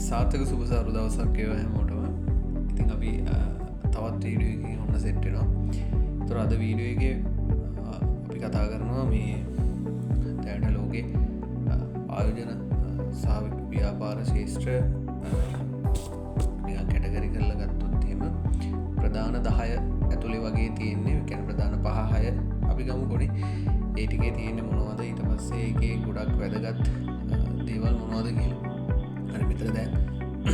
සාර්ථක සුබසාරු දවසක් ඒව හැමෝටම. ඉතින් අපි තවත් වීඩියෝ එකකින් ඔන්න සෙට් වෙනවා. ඒතර අද වීඩියෝ එකේ අපි කතා කරනවා මේ දැනට ලෝකේ ආයෝජන සහ ව්‍යාපාර ශාස්ත්‍ර නිකන් කැටගරි කරලා ගත්තොත් එහෙම ප්‍රධාන 10 ඇතුලේ වගේ තියෙන්නේ. ඒ කියන්නේ ප්‍රධාන 5 6 අපි ගමුකොනේ. ඒ ටිකේ තියෙන්නේ මොනවද? ඊට පස්සේ ඒකේ ගොඩක් වැදගත් දේවල් මොනවද කියලා. හරි මෙතන දැන්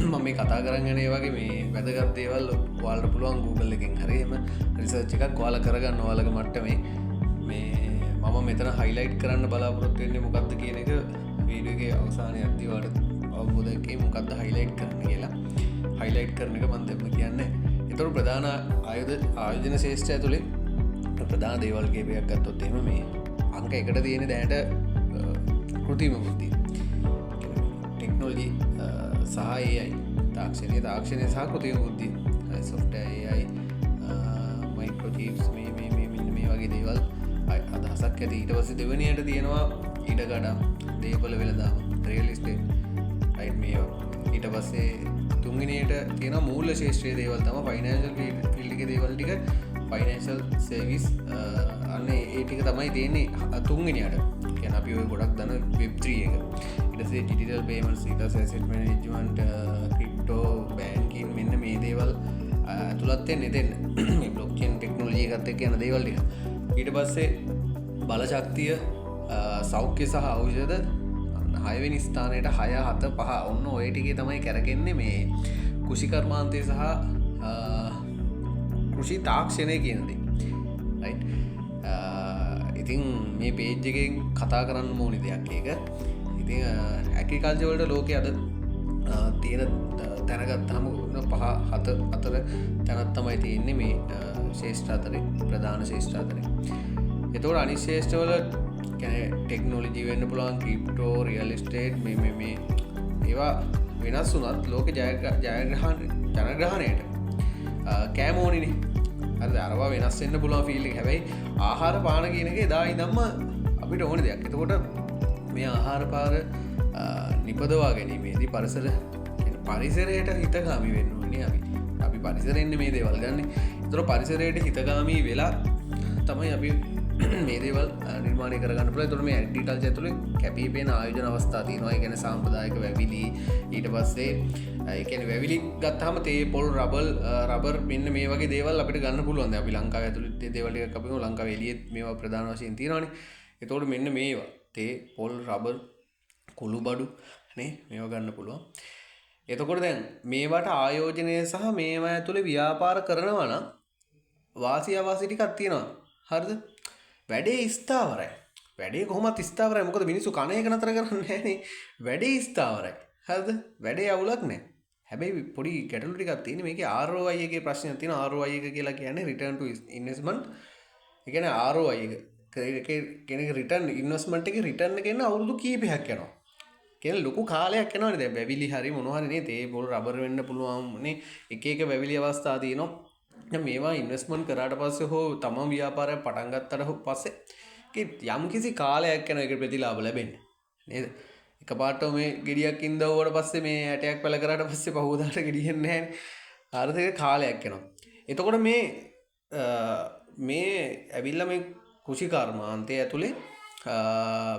මම මේ කතා කරන් යන ඒ වගේ මේ වැදගත් දේවල් ඔයාලට පුළුවන් Google එකෙන් හරි එහෙම රිසර්ච් එකක් ඔයාලා කරගන්න ඔයාලගේ මට්ටමේ. මේ මම මෙතන highlight කරන්න බලාපොරොත්තු වෙන්නේ මොකක්ද කියන එක වීඩියෝ එකේ අවසානයේදී ඔයාලට අවබෝධ වෙන්නේ මොකක්ද highlight කරන්න කියලා. highlight කරන එක මම දැන් කියන්නේ. ඒතර ප්‍රධාන ආයෝජන ශාස්ත්‍රය ඇතුලේ ප්‍රධාන දේවල් කීපයක් ගත්තොත් එහෙම මේ අංක 1ට තියෙන දැනට කෘත්‍රිම බුද්ධිය. ටෙක්නොලොජි සහ AI තාක්ෂණය සහ කෘත්‍රිම බුද්ධිය. software AI microchips මේ වගේ දේවල් අදහසක් ඇති. ඊට පස්සේ දෙවෙනියට තියෙනවා ඉඩකඩම්, දේපල වෙළඳාම, real estate right මේවා. ඊට පස්සේ තුන්වෙනියට තියෙනවා මූල්‍ය ශාස්ත්‍රීය දේවල් තමයි financial field එකේ දේවල් ටික financial service අන්න ඒ ටික තමයි තියෙන්නේ තුන්වෙනියට. කියන්නේ අපි ඔය ගොඩක් දන්න web3 එක. ඊට පස්සේ digital payments, ඊට පස්සේ asset management, crypto, banking මෙන්න මේ දේවල් ඇතුළත් වෙන්නේ එතෙන්. මේ blockchain technology එකත් එක්ක යන දේවල් ටික. ඊට පස්සේ බල ශක්තිය, සෞඛ්‍ය සහ ඖෂධ 6 වෙනි ස්ථානයට 6 7 5 ඔන්න ඔය ටිකේ තමයි කරගෙන්නේ මේ කෘෂි කර්මාන්තය සහ කෘෂි තාක්ෂණය කියන දේ. රයිට්. ඉතින් මේ පේජ් එකෙන් කතා කරන්න ඕනේ දෙයක් ඒක. ඉතින් ඇග්‍රිකල්චර් වලට ලෝකයේ අද තියෙන තැන ගත්තාම 5 7 අතර තැනක් තමයි තියෙන්නේ මේ ශාස්ත්‍ර අතරේ ප්‍රධාන ශාස්ත්‍ර අතරේ. ඒතකොට අනිත් ශාස්ත්‍ර වල කියන්නේ ටෙක්නොලොජි වෙන්න පුළුවන්, ක්‍රිප්ටෝ, රියල් එස්ටේට් මේ ඒවා වෙනස් වුණත් ලෝක ජනග්‍රහණයට කෑම ඕනිනේ. හරිද? අරවා වෙනස් වෙන්න පුළුවන් ෆීල්ඩ් එක. හැබැයි ආහාර පාන කියන එක එදා ඉඳන්ම අපිට ඕන දෙයක්. එතකොට මේ ආහාර පාන නිපදවා ගැනීමේදී පරිසරයට හිතගාමී වෙන්න ඕනේ අපි පරිසරයෙන් මේ දේවල් ගන්න. ඒතර පරිසරයට හිතගාමී වෙලා තමයි අපි මේ දේවල් නිර්මාණය කරගන්න පුළුවන්. ඒතර මේ ඇග්‍රිකල්චර් ඇතුලේ කැපී පෙනෙන ආයෝජන අවස්ථා තියෙනවා. ඒ කියන්නේ සාම්ප්‍රදායික වැවිලි, ඊට පස්සේ ඒ කියන්නේ වැවිලි ගත්තාම තේ, පොල්, රබර් මෙන්න මේ වගේ දේවල් අපිට ගන්න පුළුවන්. දැන් අපි ලංකාවේ ඇතුලේ දේවල් ටිකක් අපිම ලංකාවේ එළියේ මේවා ප්‍රධාන වශයෙන් තියෙනවානේ. ඒතකොට මෙන්න මේවා තේ, පොල්, රබර්, කුළු බඩු නේ මේවා ගන්න පුළුවන්. එතකොට දැන් මේවට ආයෝජනය සහ මේවා ඇතුලේ ව්‍යාපාර කරනවා නම් වාසි අවාසි ටිකක් තියෙනවා. හරිද? වැඩේ ස්ථාවරයි. වැඩේ කොහොමත් ස්ථාවරයි. මොකද මිනිස්සු කණ එක නතර කරන්නේ නැහනේ. වැඩේ ස්ථාවරයි. හරිද? වැඩේ අවුලක් නැහැ. හැබැයි පොඩි ගැටලු ටිකක් තියෙනවා. මේකේ ROI එකේ ප්‍රශ්නයක් තියෙනවා. ROI එක කියලා කියන්නේ return to investment. ඒ කියන්නේ ROI එක. කෙනෙක් රිටර්න් ඉන්වෙස්ට්මන්ට් එකේ රිටර්න් එක එන්න අවුරුදු කීපයක් යනවා. කියන්නේ ලොකු කාලයක් යනවානේ. දැන් වැවිලි හරි මොනවා හරි නේ තේ පොල් රබර් වෙන්න පුළුවන් නේ. එක එක වැවිලි අවස්ථා තියෙනවා. දැන් මේවා ඉන්වෙස්ට්මන්ට් කරාට පස්සේ හෝ තමන් ව්‍යාපාරයක් පටන් ගත්තට පස්සේ යම් කිසි කාලයක් යන එක ප්‍රතිලාභ ලැබෙන්නේ. නේද? එකපාරටම මේ ගෙඩියක් ඉඳවුවට පස්සේ මේ ඇටයක් පැල කරාට පස්සේ පහුවදාට ගෙඩියෙන්නේ නැහැ. හරිද? ඒක කාලයක් යනවා. එතකොට මේ ඇවිල්ලා මේ කෘෂි කර්මාන්තය ඇතුලේ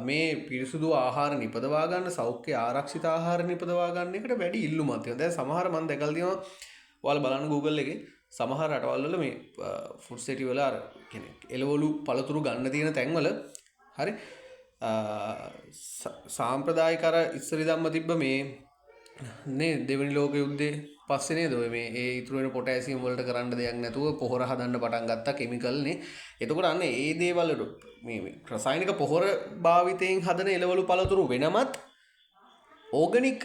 මේ පිරිසුදු ආහාර නිපදවා ගන්න, සෞඛ්‍ය ආරක්ෂිත ආහාර නිපදවා ගන්න එකට වැඩි ඉල්ලුමක් තියෙනවා. දැන් සමහර මම දැකලා තියෙනවා ඔයාලා බලන්න Google එකේ සමහර රටවල් වල මේ ෆුඩ් සිටි වල අර කියන්නේ එළවලු පළතුරු ගන්න තියෙන තැන්වල හරි සාම්ප්‍රදායික අර ඉස්සරි ධම්ම තිබ්බ මේ නේ දෙවෙනි ලෝක යුද්ධේ පස්සේ නේද ඔය මේ ඒ ඉතුරු වෙන පොටෑසියම් වලට කරන්න දෙයක් නැතුව පොහොර හදන්න පටන් ගත්තා කෙමිකල් නේ. එතකොට අන්න ඒ දේවල් මේ රසායනික පොහොර භාවිතයෙන් හදන එළවලු පළතුරු වෙනමත් ඕගනික්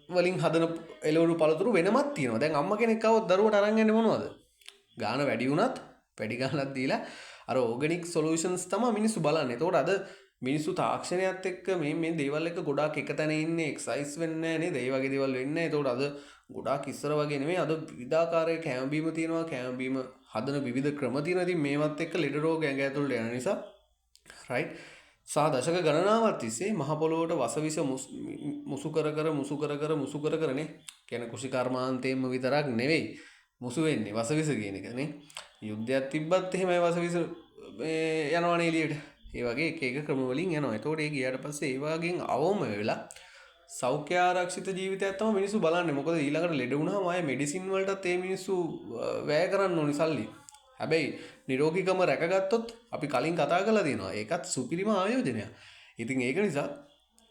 වලින් හදන එළවලු පළතුරු වෙනමත් තියෙනවා. දැන් අම්මා කෙනෙක් આવොත් දරුවට අරන් යන්නේ මොනවද? ගාන වැඩි වුණත් වැඩි ගානක් දීලා අර ඕගනික් සොලියුෂන්ස් තමයි මිනිස්සු බලන්නේ. එතකොට අද මිනිස්සු තාක්ෂණයත් එක්ක මේ දේවල් එක ගොඩාක් එක තැන ඉන්නේ, එක්සයිස් වෙන්නේ නැහැ නේද? ඒ වගේ දේවල් වෙන්නේ නැහැ. එතකොට අද ගොඩාක් ඉස්සර වගේ නෙමෙයි. අද විවිධාකාරයේ කැම බීම තියෙනවා. කැම බීම හදන විවිධ ක්‍රම තියෙනවා. ඉතින් මේවත් එක්ක ලෙඩ රෝග ඇඟ ඇතුළට යන නිසා right සහ දශක ගණනාවක් තිස්සේ මහ පොළොවට වසවිස මුසු කර කරනේ කියන කෘෂිකර්මාන්තයෙන්ම විතරක් නෙවෙයි මුසු වෙන්නේ වසවිස කියන එකනේ. යුද්ධයක් තිබ්බත් එහෙමයි වසවිස යනවනේ එළියට. ඒ වගේ එක එක ක්‍රම වලින් යනවා. එතකොට ඒ ගියාට පස්සේ ඒ වගේන් අවම වෙලා සෞඛ්‍ය ආරක්ෂිත ජීවිතයක් තමයි මිනිස්සු බලන්නේ. මොකද ඊළඟට ලෙඩ වුණාම ආයේ මෙඩිසින් වලටත් ඒ මිනිස්සු වැය කරන්න ඕනි සල්ලි. හැබැයි නිරෝගීකම රැකගත්තොත් අපි කලින් කතා කරලා තියෙනවා. ඒකත් සුපිරිම ආයෝජනයක්. ඉතින් ඒක නිසා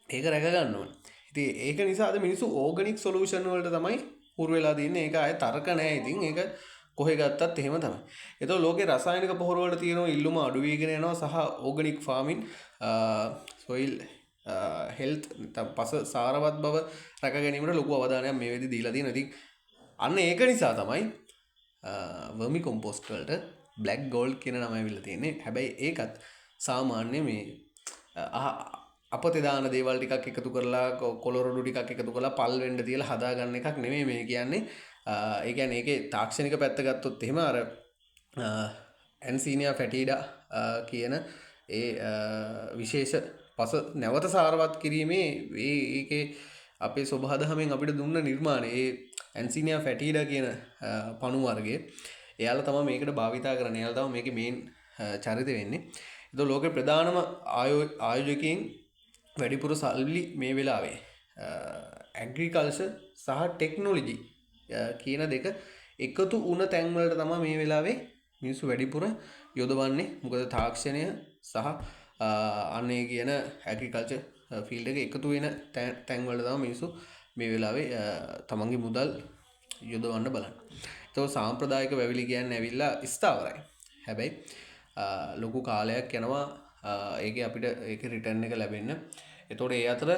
ඒක රැක ගන්න ඕනේ. ඉතින් ඒක නිසා අද මිනිස්සු ඕගනික් සොලියුෂන් වලට තමයි හුරු වෙලා තින්නේ. ඒක ආයේ තර්ක නැහැ. ඉතින් ඒක කොහෙ ගත්තත් එහෙම තමයි. එතකොට ලෝකේ රසායනික පොහොර වලට තියෙන ඉල්ලුම අඩු වීගෙන යනවා සහ ඕගනික් ෆාමින් සොයිල් හෙල්ත් පස සාරවත් බව රැක ගැනීමට ලොකු අවධානයක් මේ වෙද්දි දීලා තියෙනවා. ඉතින් අන්න ඒක නිසා තමයි වර්මි කොම්පෝස්ට් වලට බ්ලැක් ගෝල්ඩ් කියන නම ඇවිල්ලා තියෙන්නේ. හැබැයි ඒකත් සාමාන්‍ය මේ අපතේ දාන දේවල් ටිකක් එකතු කරලා කොලොරොඩු ටිකක් එකතු කරලා පල් වෙන්න තියලා හදාගන්න එකක් නෙමෙයි මේ කියන්නේ. ඒ කියන්නේ ඒකේ තාක්ෂණික පැත්ත ගත්තොත් එහෙම අර ඇන්සීනියා ෆැටිඩා කියන ඒ විශේෂ පස නැවත සාරවත් කිරීමේ ඒකේ අපේ ස්වභාදහමෙන් අපිට දුන්න නිර්මාණය ඒ ඇන්සීනියා ෆැටිඩා කියන පණු වර්ගයේ එයාලා තමයි මේකට භාවිතා කරන්නේ. එයාලා තමයි මේකේ මේන් චරිත වෙන්නේ. ඒක ලෝකේ ප්‍රධානම ආයෝජකයන් වැඩිපුර සල්ලි මේ වෙලාවේ ඇග්‍රිකල්චර් සහ ටෙක්නොලොජි කියන දෙක එකතු වුණ තැන් වලට තමයි මේ වෙලාවේ මිනිස්සු වැඩිපුර යොදවන්නේ. මොකද තාක්ෂණය සහ අන්නේ කියන ඇග්‍රිකල්චර් ෆීල්ඩ් එක එකතු වෙන තැන් වලට තමයි මිනිස්සු මේ වෙලාවේ තමන්ගේ මුදල් යොදවන්න බලන්නේ. ඒක සාම්ප්‍රදායික වැවිලි කියන්නේ ඇවිල්ලා ස්ථාවරයි. හැබැයි ලොකු කාලයක් යනවා ඒකේ අපිට ඒකේ රිටර්න් එක ලැබෙන්න. එතකොට ඒ අතර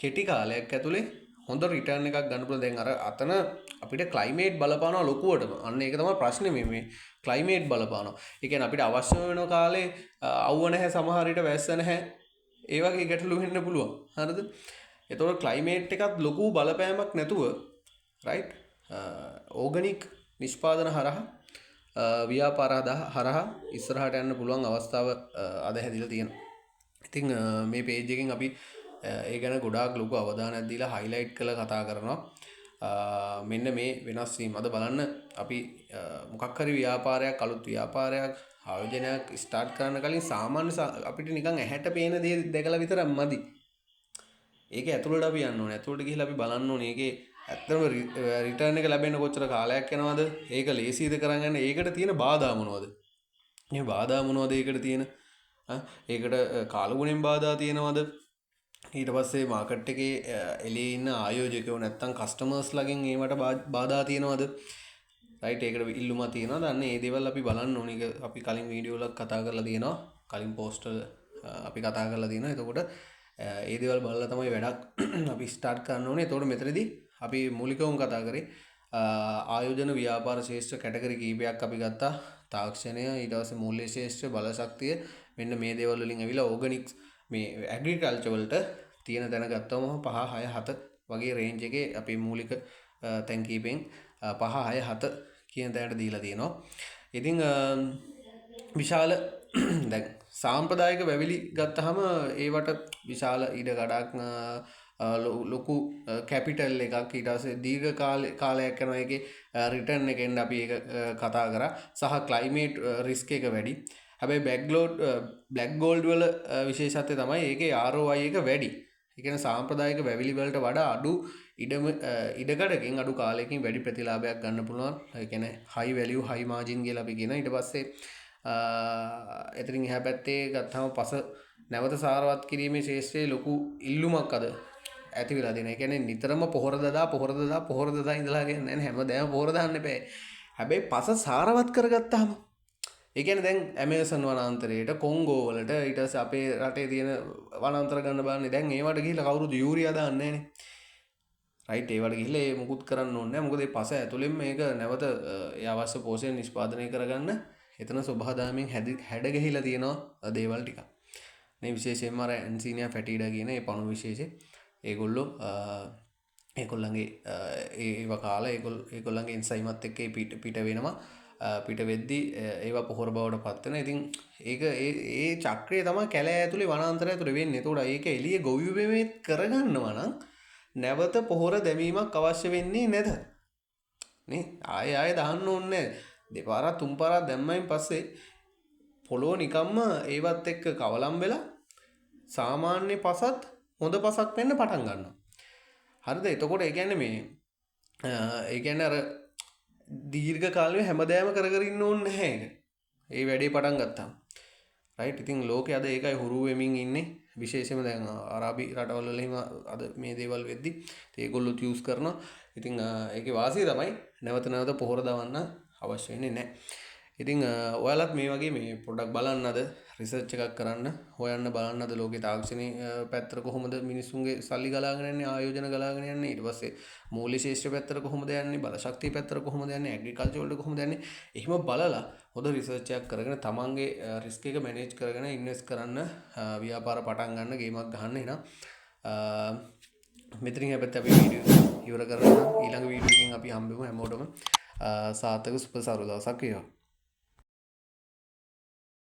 කෙටි කාලයක් ඇතුලේ හොඳ රිටර්න් එකක් ගන්න පුළුවන්. දැන් අර අතන අපිට ක්ලයිමේට් බලපානවා ලොකුවටම. අන්න ඒක තමයි ප්‍රශ්නේ මේ ක්ලයිමේට් බලපානවා. ඒ කියන්නේ අපිට අවශ්‍ය වෙන කාලේ අවුව නැහැ, සමහර විට වැස්ස නැහැ. ඒ වගේ ගැටලු වෙන්න පුළුවන්. හරිද? එතකොට ක්ලයිමේට් එකත් ලොකු බලපෑමක් නැතුව රයිට් ඕගනික් නිෂ්පාදන හරහා ව්‍යාපාර හරහා ඉස්සරහට යන්න පුළුවන් අවස්ථාව අද හැදිලා තියෙනවා. ඉතින් මේ පේජ් එකෙන් අපි ඒ ගැන ගොඩාක් ලොකු අවධානයක් දීලා හයිලයිට් කරලා කතා කරනවා. මෙන්න මේ වෙනස් වීම අද බලන්න අපි මොකක් හරි ව්‍යාපාරයක් අලුත් ව්‍යාපාරයක් ආයෝජනයක් ස්ටාර්ට් කරන්න කලින් සාමාන්‍ය අපිට නිකන් ඇහැට පේන දේ දැකලා විතරක් මදි. ඒක ඇතුළට අපි යන්න ඕනේ. ඇතුළට ගිහිල්ලා අපි බලන්න ඕනේ ඒකේ ඇත්තම රිටර්න් එක ලැබෙන්න කොච්චර කාලයක් යනවද? ඒක ලේසියද කරන් යන්න? ඒකට තියෙන බාධා මොනවද? මේ බාධා මොනවද ඒකට තියෙන? ඒකට කාලගුණෙන් බාධා තියෙනවද? ඊට පස්සේ මාකට් එකේ එළියේ ඉන්න ආයෝජකයෝ නැත්තම් කස්ටමර්ස් ලගෙන් ඒවට බාධා තියෙනවද? රයිට් ඒකට ඉල්ලුමක් තියෙනවද? අන්න ඒ දේවල් අපි බලන්න ඕනේ. ඒක අපි කලින් වීඩියෝ වල කතා කරලා තියෙනවා. කලින් පෝස්ට් අපි කතා කරලා තියෙනවා. එතකොට ඒ දේවල් බලලා තමයි වැඩක් අපි ස්ටාර්ට් කරන්න ඕනේ. එතකොට මෙතනදී අපි මූලිකවම කතා කරේ ආයෝජන ව්‍යාපාර ශේෂ්ත්‍ර කැටගරි කීපයක් අපි ගත්තා. තාක්ෂණය, ඊට පස්සේ මූල්‍ය ශේෂ්ත්‍ර, බල ශක්තිය, මෙන්න මේ දේවල් වලින් ඇවිල්ලා ඕගනික්ස් මේ ඇග්‍රිකල්චර් වලට තියෙන තැන ගත්තම 5 6 7 වගේ රේන්ජ් එකේ අපි මූලික තැන් කීපෙන් 5 6 7 කියන තැනට දීලා තියෙනවා. ඉතින් විශාල දැන් සාම්ප්‍රදායික වැවිලි ගත්තහම ඒවට විශාල ඉඩ ගඩක් ලොකු කැපිටල් එකක් ඊට පස්සේ දීර්ඝ කාලයක් යනවා. ඒකේ රිටර්න් එකෙන් අපි ඒක කතා කරා. සහ ක්ලයිමේට් රිස්ක් එක වැඩි. හැබැයි බ්ලැක් ගෝල්ඩ් වල විශේෂත්වය තමයි ඒකේ ROI එක වැඩි. ඒ කියන්නේ සාම්ප්‍රදායික වැවිලි වලට වඩා අඩු ඉඩකඩකින් අඩු කාලයකින් වැඩි ප්‍රතිලාභයක් ගන්න පුළුවන්. ඒ කියන්නේ high value high margin කියලා අපි කියනවා. ඊට පස්සේ එතනින් එහා පැත්තේ ගත්තාම පස නැවත සාරවත් කිරීමේ ශේෂ්ත්‍රයේ ලොකු ඉල්ලුමක් අද ඇති වෙලා තියෙනවා. ඒ කියන්නේ නිතරම පොහොර දදා ඉඳලා කියන්නේ හැමදාම පොහොර දාන්න එපා. හැබැයි පස සාරවත් කරගත්තාම ඒ කියන්නේ දැන් ඇමේසන් වනාන්තරයට කොංගෝ වලට ඊට පස්සේ අපේ රටේ තියෙන වනාන්තර ගන්න බලන්නේ දැන් ඒවට ගිහිල්ලා කවුරුද යූරියා දාන්නේ නැහනේ. රයිට් ඒවට ගිහිල්ලා ඒ මුකුත් කරන්න ඕනේ නැහැ. මොකද මේ පස ඇතුලෙන් මේක නැවත ඒ අවශ්‍ය පෝෂණය නිෂ්පාදනය කරගන්න එතන ස්වභාවයෙන් හැඩ ගැහිලා තියෙනවා දේවල් ටික. මේ විශේෂයෙන්ම අර ඇන්සීනියා ෆැටිඩා කියන ඒ පණු විශේෂය ඒගොල්ලන්ගේ ඒව කාලා ඒගොල්ලන්ගේ එන්සයිමත් එක්ක පිට වෙනවා. පිට වෙද්දි ඒවා පොහොර බවට පත්වෙන. ඉතින් ඒක ඒ චක්‍රය තමයි කැලෑ ඇතුලේ වනාන්තරය ඇතුලේ වෙන්නේ. එතකොට ඒක එළිය ගොවිබිමේ කරගන්නවා නම් නැවත පොහොර දැමීමක් අවශ්‍ය වෙන්නේ නැත. නේ ආය දාන්න ඕනේ. දෙපාරක් තුන් පාරක් දැම්මයින් පස්සේ පොළොව නිකම්ම ඒවත් එක්ක කවලම් වෙලා සාමාන්‍ය පසත් හොඳ පසක් වෙන්න පටන් ගන්නවා. හරිද? එතකොට ඒ කියන්නේ මේ ඒ කියන්නේ අර දීර්ඝ කාලෙම හැමදෑම කර කර ඉන්න ඕනේ නැහැ ඒක. ඒ වැඩේ පටන් ගත්තාම. රයිට්. ඉතින් ලෝකේ අද ඒකයි හුරු වෙමින් ඉන්නේ. විශේෂයෙන්ම දැන් අරාබි රටවල් වල එහෙම අද මේ දේවල් වෙද්දි ඒගොල්ලෝ යූස් කරනවා. ඉතින් ඒකේ වාසිය තමයි නැවත නැවත පොහොර දවන්න අවශ්‍ය වෙන්නේ නැහැ. ඉතින් ඔයාලත් මේ වගේ මේ පොඩ්ඩක් බලන්න අද රිසර්ච් එකක් කරන්න හොයන්න බලන්න අද ලෝකේ තාක්ෂණයේ පැත්තට කොහොමද මිනිස්සුන්ගේ සල්ලි ගලාගෙන යන්නේ ආයෝජන ගලාගෙන යන්නේ ඊට පස්සේ මූල්‍ය ශේෂ්ත්‍ර පැත්තට කොහොමද යන්නේ බල ශක්තිය පැත්තට කොහොමද යන්නේ ඇග්‍රිකල්චර් වලට කොහොමද යන්නේ එහෙම බලලා හොඳ රිසර්ච් එකක් කරගෙන තමන්ගේ රිස්ක් එක මැනේජ් කරගෙන ඉන්වෙස්ට් කරන්න ව්‍යාපාර පටන් ගන්න ගේමක් ගහන්න එනවා මෙතනින් හැබැයි අපි වීඩියෝ ඉවර කරනවා ඊළඟ වීඩියෝ එකකින් අපි හම්බෙමු හැමෝටම සාර්ථක සුප සරු දවසක් වේවා